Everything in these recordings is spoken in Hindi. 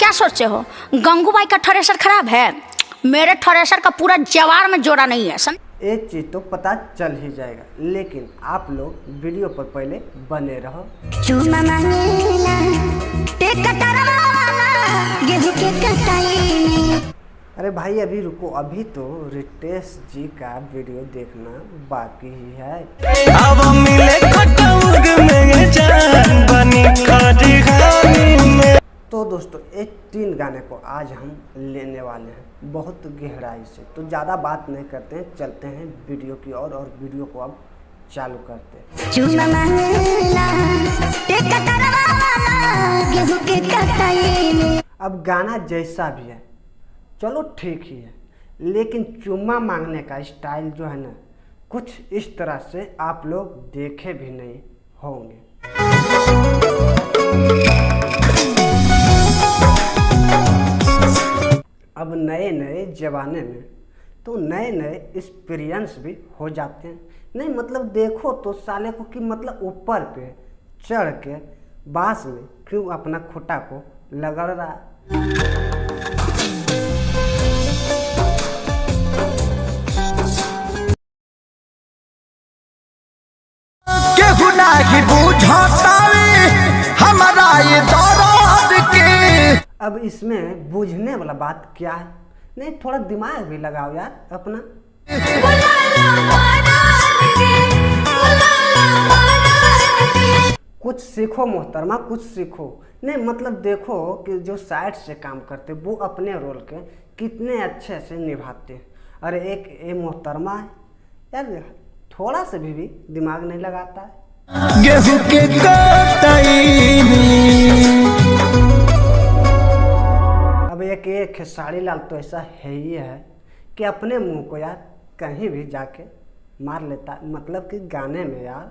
क्या सोचे हो गंगूबाई का थ्रेसर खराब है? मेरे थ्रेसर का पूरा जवार में जोड़ा नहीं है। एक चीज़ तो पता चल ही जाएगा, लेकिन आप लोग वीडियो पर पहले बने रहो। अरे भाई अभी रुको, अभी तो रितेश जी का वीडियो देखना बाकी ही है। अब मिले तो दोस्तों एक 3 गाने को आज हम लेने वाले हैं बहुत गहराई से, तो ज़्यादा बात नहीं करते हैं, चलते हैं वीडियो की ओर और वीडियो को अब चालू करते हैं। अब गाना जैसा भी है चलो ठीक ही है, लेकिन चुम्मा मांगने का स्टाइल जो है ना कुछ इस तरह से आप लोग देखे भी नहीं होंगे। अब नए नए जमाने में तो नए नए एक्सपीरियंस भी हो जाते हैं। नहीं मतलब देखो तो साले को कि मतलब ऊपर पे चढ़ के बांस में क्यों अपना खुटा को लगड़ रहा है। अब इसमें बूझने वाला बात क्या है? नहीं थोड़ा दिमाग भी लगाओ यार अपना। कुछ सीखो मोहतरमा, कुछ सीखो। नहीं मतलब देखो कि जो साइड से काम करते वो अपने रोल के कितने अच्छे से निभाते हैं। अरे एक ये मोहतरमा है यार, थोड़ा से भी दिमाग नहीं लगाता है। गेहूं के कटाई अब एक खेसारी लाल तो ऐसा है ही है कि अपने मुंह को यार कहीं भी जाके मार लेता, मतलब कि गाने में यार।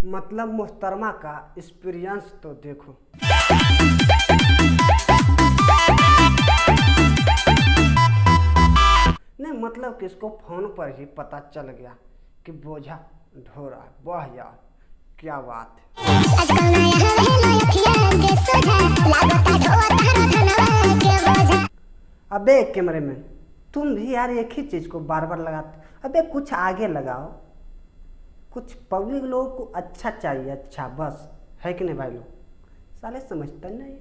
मतलब मोहतरमा का एक्सपीरियंस तो देखो। नहीं मतलब कि इसको फोन पर ही पता चल गया कि बोझा ढो रहा है। वाह यार क्या बात है। अबे कैमरामैन तुम भी यार एक ही चीज को बार बार लगाते। अबे कुछ आगे लगाओ, कुछ पब्लिक लोगों को अच्छा चाहिए, अच्छा बस है कि नहीं भाई लोग? साले समझता नहीं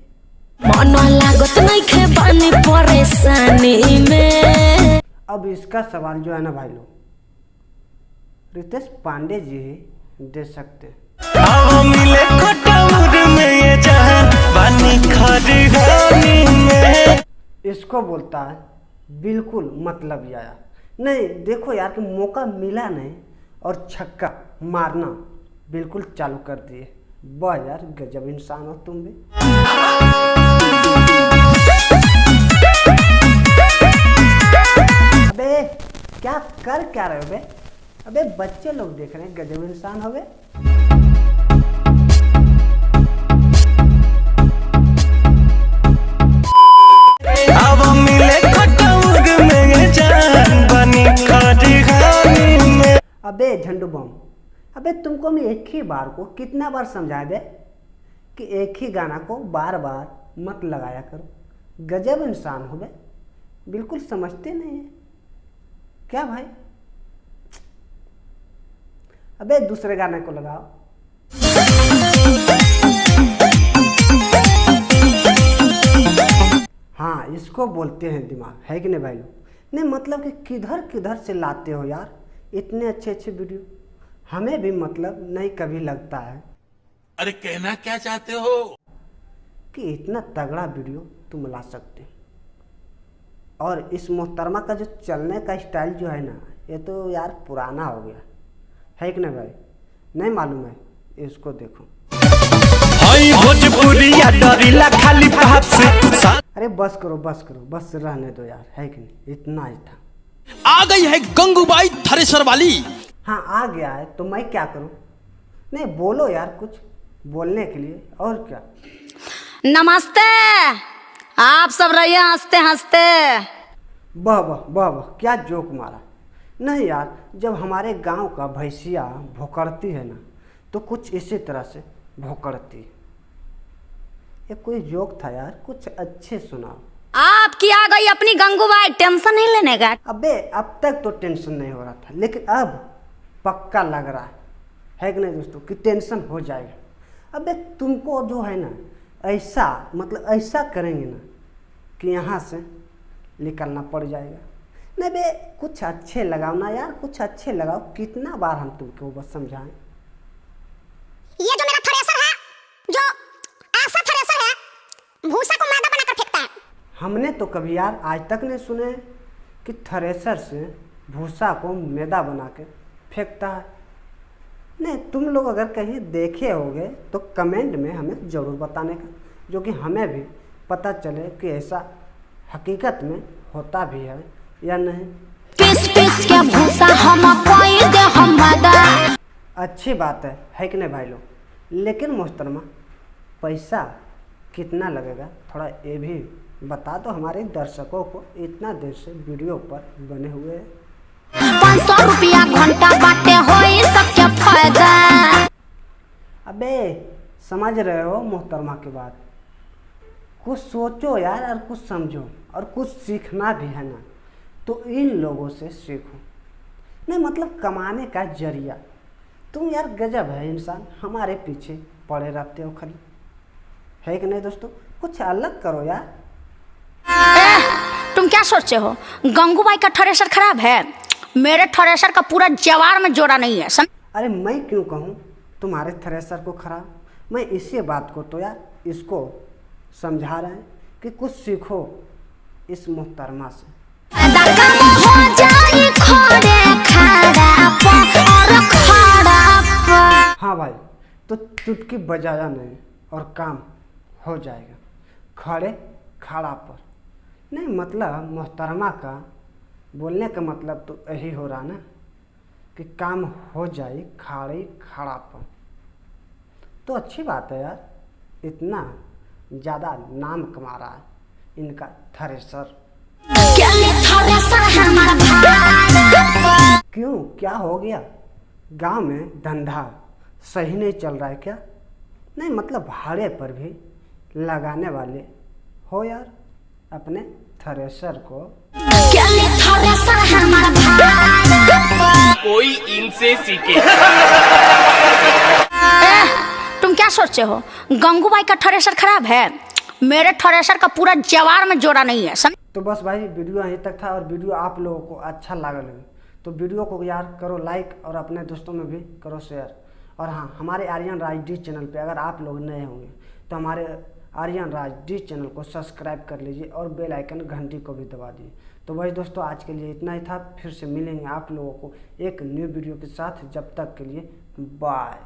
परेशानी में। अब इसका सवाल जो है ना भाई लोग रितेश पांडे जी ही दे सकते हैं। इसको बोलता है बिल्कुल मतलब आया नहीं। देखो यार कि मौका मिला नहीं और छक्का मारना बिल्कुल चालू कर दिए। वाह यार गजब इंसान हो तुम भी। अबे क्या रहे हो बे? अबे बच्चे लोग देख रहे हैं, गजब इंसान हो बे। अबे झंडू बम, अबे तुमको मैं एक ही बार को कितना बार समझाया बे कि एक ही गाना को बार बार मत लगाया करो। गजब इंसान हो बे, बिल्कुल समझते नहीं है क्या भाई? अबे दूसरे गाने को लगाओ। हाँ इसको बोलते हैं दिमाग, है कि नहीं भाई लोग? नहीं मतलब कि किधर किधर से लाते हो यार इतने अच्छे अच्छे वीडियो, हमें भी मतलब नहीं कभी लगता है। अरे कहना क्या चाहते हो कि इतना तगड़ा वीडियो तुम ला सकते। और इस मोहतरमा का जो चलने का स्टाइल जो है ना ये तो यार पुराना हो गया, है कि नहीं भाई? नहीं मालूम है? इसको देखो। अरे बस करो बस रहने दो यार, है कि नहीं? इतना ही था। आ गई है गंगूबाई थ्रेसर वाली। हाँ आ गया है तो मैं क्या करूं? नहीं बोलो यार कुछ बोलने के लिए और क्या। नमस्ते, आप सब रहिए हंसते हंसते। वाह वाह वाह वाह क्या जोक मारा। नहीं यार, जब हमारे गांव का भैंसिया भोकड़ती है ना तो कुछ इसी तरह से भोकड़ती है। ये कोई जोक था यार, कुछ अच्छे सुनाओ। आपकी आ गई अपनी गंगूबाई, टेंशन नहीं लेने का। अबे अब तक तो टेंशन नहीं हो रहा था, लेकिन अब पक्का लग रहा है कि नहीं दोस्तों कि टेंशन हो जाएगा। अबे तुमको जो है ना ऐसा मतलब ऐसा करेंगे ना कि यहाँ से निकलना पड़ जाएगा। नहीं बे, कुछ अच्छे लगाओ ना यार, कुछ अच्छे लगाओ। कितना बार हम तुमको बस समझाएं। ये जो मेरा थ्रेसर है, जो ऐसा थ्रेसर है भूसा को मैदा बनाकर फेंकता है। हमने तो कभी यार आज तक नहीं सुने कि थ्रेसर से भूसा को मैदा बना के फेंकता है। नहीं, तुम लोग अगर कहीं देखे होगे तो कमेंट में हमें ज़रूर बताने का, जो कि हमें भी पता चले कि ऐसा हकीकत में होता भी है या नहीं। पिस पिस के भूसा हम कोई दे हम मैदा। अच्छी बात है कि नहीं भाई लोग। लेकिन मोहतरमा पैसा कितना लगेगा थोड़ा ये भी बता दो हमारे दर्शकों को, इतना देर से वीडियो पर बने हुए हैं। 500 रुपया घंटा बाटे होई सबके फायदा। अबे समझ रहे हो मोहतरमा की बात, कुछ सोचो यार और कुछ समझो और कुछ सीखना भी है ना तो इन लोगों से सीखो। नहीं मतलब कमाने का जरिया। तुम यार गजब है इंसान, हमारे पीछे पड़े रहते हो खाली, है कि नहीं दोस्तों। कुछ अलग करो यार। तुम क्या सोचते हो गंगूबाई का थ्रेसर खराब है? मेरे थ्रेसर का पूरा जवार में जोड़ा नहीं है। अरे मैं क्यों कहूँ तुम्हारे थ्रेसर को खराब? मैं इसी बात को तो यार इसको समझा रहे हैं कि कुछ सीखो इस मोहतरमा से। हाँ भाई, तो चुटकी बजाया नहीं और काम हो जाएगा खड़े खड़ा पर। नहीं मतलब मोहतरमा का बोलने का मतलब तो यही हो रहा ना कि काम हो जाए खड़े खड़ा पर। तो अच्छी बात है यार, इतना ज़्यादा नाम कमा रहा है इनका थ्रेसर। क्यों, क्या हो गया? गांव में धंधा सही नहीं चल रहा है क्या? नहीं मतलब भाड़े पर भी लगाने वाले हो यार अपने थ्रेसर को। कोई इनसे सीखे। तुम क्या सोचते हो गंगूबाई का थ्रेसर खराब है? मेरे थ्रेसर का पूरा जवार में जोड़ा नहीं है। तो बस भाई वीडियो यहीं तक था, और वीडियो आप लोगों को अच्छा लगा तो वीडियो को यार करो लाइक और अपने दोस्तों में भी करो शेयर। और हाँ, हमारे आर्यन राज डी चैनल पे अगर आप लोग नए होंगे तो हमारे आर्यन राज डी चैनल को सब्सक्राइब कर लीजिए और बेल आइकन घंटी को भी दबा दीजिए। तो भाई दोस्तों आज के लिए इतना ही था, फिर से मिलेंगे आप लोगों को एक न्यू वीडियो के साथ। जब तक के लिए बाय।